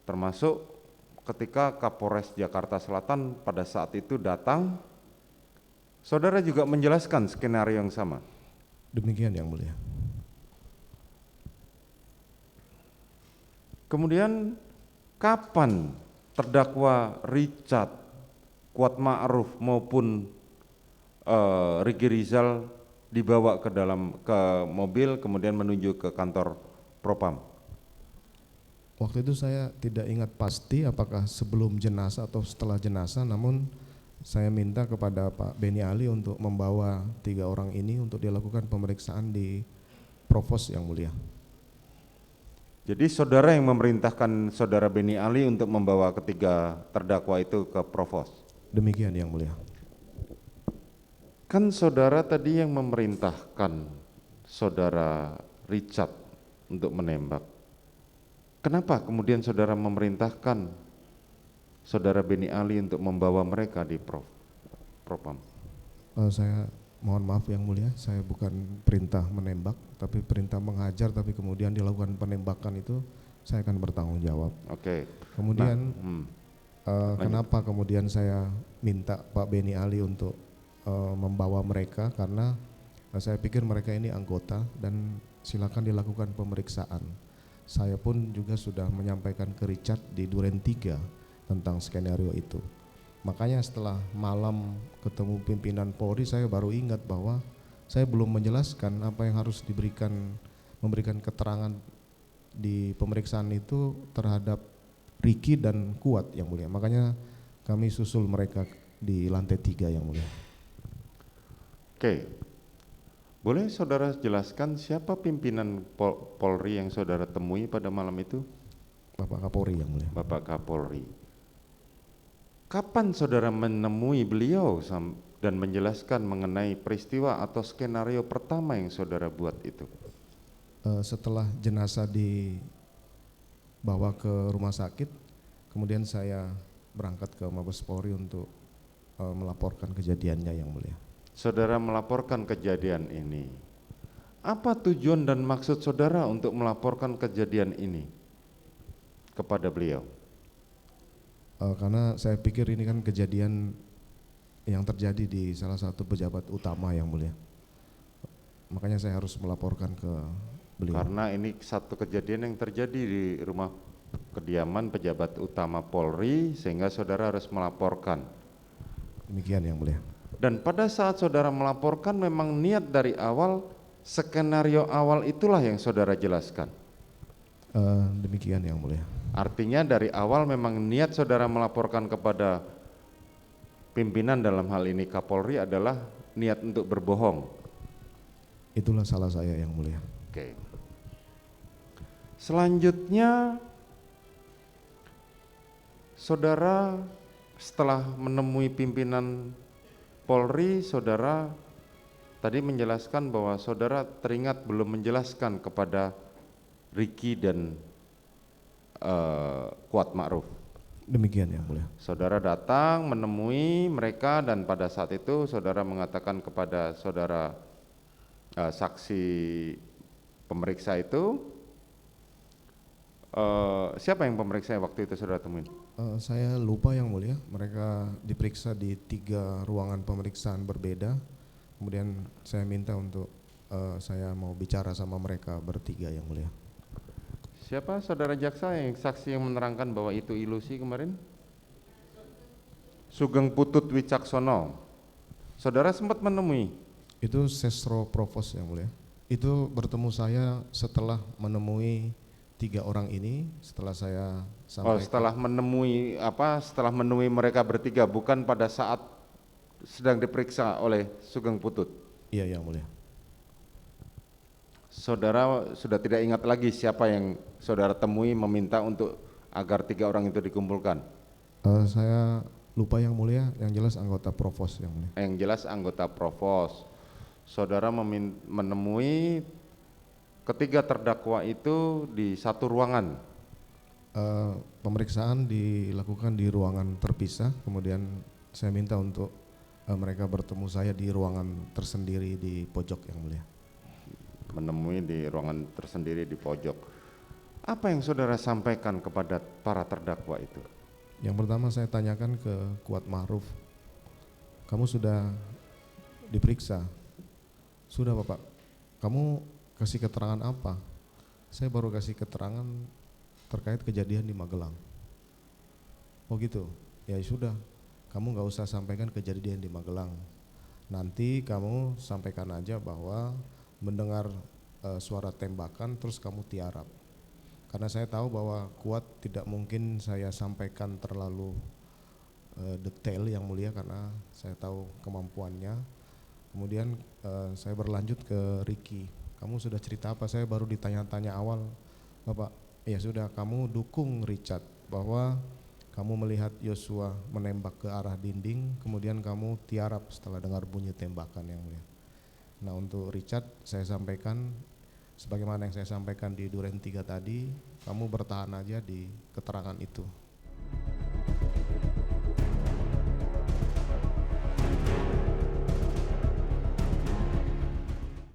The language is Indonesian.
termasuk ketika Kapolres Jakarta Selatan pada saat itu datang, saudara juga menjelaskan skenario yang sama. Demikian yang mulia. Kemudian kapan terdakwa Richard, Kuat Ma'ruf maupun Riki Rizal dibawa ke mobil kemudian menuju ke kantor Propam? Waktu itu saya tidak ingat pasti apakah sebelum jenazah atau setelah jenazah, namun saya minta kepada Pak Beni Ali untuk membawa 3 orang ini untuk dilakukan pemeriksaan di Provos yang mulia. Jadi saudara yang memerintahkan saudara Beni Ali untuk membawa ketiga terdakwa itu ke Provos? Demikian yang mulia. Kan saudara tadi yang memerintahkan saudara Richard untuk menembak. Kenapa kemudian saudara memerintahkan saudara Beni Ali untuk membawa mereka di Propam? Saya mohon maaf yang mulia, saya bukan perintah menembak, tapi perintah mengajar, tapi kemudian dilakukan penembakan itu saya akan bertanggung jawab. Oke. Kemudian Lanjut. kenapa kemudian saya minta Pak Beni Ali untuk membawa mereka, karena saya pikir mereka ini anggota dan silakan dilakukan pemeriksaan. Saya pun juga sudah menyampaikan ke Richard di Duren 3 tentang skenario itu. Makanya setelah malam ketemu pimpinan Polri, saya baru ingat bahwa saya belum menjelaskan apa yang harus memberikan keterangan di pemeriksaan itu terhadap Riki dan Kuat yang mulia. Makanya kami susul mereka di lantai 3 yang mulia. Oke, boleh saudara jelaskan siapa pimpinan Polri yang saudara temui pada malam itu? Bapak Kapolri yang mulia. Bapak Kapolri. Kapan saudara menemui beliau dan menjelaskan mengenai peristiwa atau skenario pertama yang saudara buat itu? Setelah jenazah dibawa ke rumah sakit, kemudian saya berangkat ke Mabes Polri untuk melaporkan kejadiannya yang mulia. Saudara melaporkan kejadian ini. Apa tujuan dan maksud saudara untuk melaporkan kejadian ini kepada beliau? Karena saya pikir ini kan kejadian yang terjadi di salah satu pejabat utama yang mulia. Makanya saya harus melaporkan ke beliau. Karena ini satu kejadian yang terjadi di rumah kediaman pejabat utama Polri, sehingga saudara harus melaporkan. Demikian yang mulia. Dan pada saat saudara melaporkan, memang niat dari awal, skenario awal itulah yang saudara jelaskan. Demikian yang mulia. Artinya dari awal memang niat saudara melaporkan kepada pimpinan, dalam hal ini Kapolri, adalah niat untuk berbohong. Itulah salah saya yang mulia. Oke. Selanjutnya saudara setelah menemui pimpinan Polri, saudara tadi menjelaskan bahwa saudara teringat belum menjelaskan kepada Riki dan Kuat Ma'ruf. Demikian yang mulia. Saudara datang menemui mereka dan pada saat itu saudara mengatakan kepada saudara saksi pemeriksa itu, siapa yang pemeriksa waktu itu saudara temuin? Saya lupa yang mulia, mereka diperiksa di 3 ruangan pemeriksaan berbeda. Kemudian saya minta untuk saya mau bicara sama mereka bertiga yang mulia. Siapa saudara jaksa yang saksi yang menerangkan bahwa itu ilusi kemarin? Sugeng Putut Wicaksono. Saudara sempat menemui? Itu Sesro Provos yang mulia. Itu bertemu saya setelah menemui 3 orang ini, setelah saya sampaikan. Setelah menemui mereka bertiga, bukan pada saat sedang diperiksa oleh Sugeng Putut? Iya yang mulia. Saudara sudah tidak ingat lagi siapa yang saudara temui meminta untuk agar 3 orang itu dikumpulkan? Saya lupa yang mulia, yang jelas anggota Provos yang mulia. Yang jelas anggota Provos. Saudara menemui ketiga terdakwa itu di satu ruangan? Pemeriksaan dilakukan di ruangan terpisah, kemudian saya minta untuk mereka bertemu saya di ruangan tersendiri di pojok yang mulia. Menemui di ruangan tersendiri di pojok. Apa yang saudara sampaikan kepada para terdakwa itu? Yang pertama saya tanyakan ke Kuat Ma'ruf, kamu sudah diperiksa? Sudah Bapak. Kamu kasih keterangan apa? Saya baru kasih keterangan terkait kejadian di Magelang. Oh gitu, ya sudah, kamu gak usah sampaikan kejadian di Magelang. Nanti kamu sampaikan aja bahwa mendengar suara tembakan terus kamu tiarap. Karena saya tahu bahwa Kuat tidak mungkin saya sampaikan terlalu detail yang mulia karena saya tahu kemampuannya. Kemudian saya berlanjut ke Ricky, kamu sudah cerita apa? Saya baru ditanya-tanya awal, Bapak, ya sudah, kamu dukung Richard bahwa kamu melihat Yosua menembak ke arah dinding, kemudian kamu tiarap setelah dengar bunyi tembakan yang mulia. Nah untuk Richard saya sampaikan sebagaimana yang saya sampaikan di Duren 3 tadi, kamu bertahan aja di keterangan itu.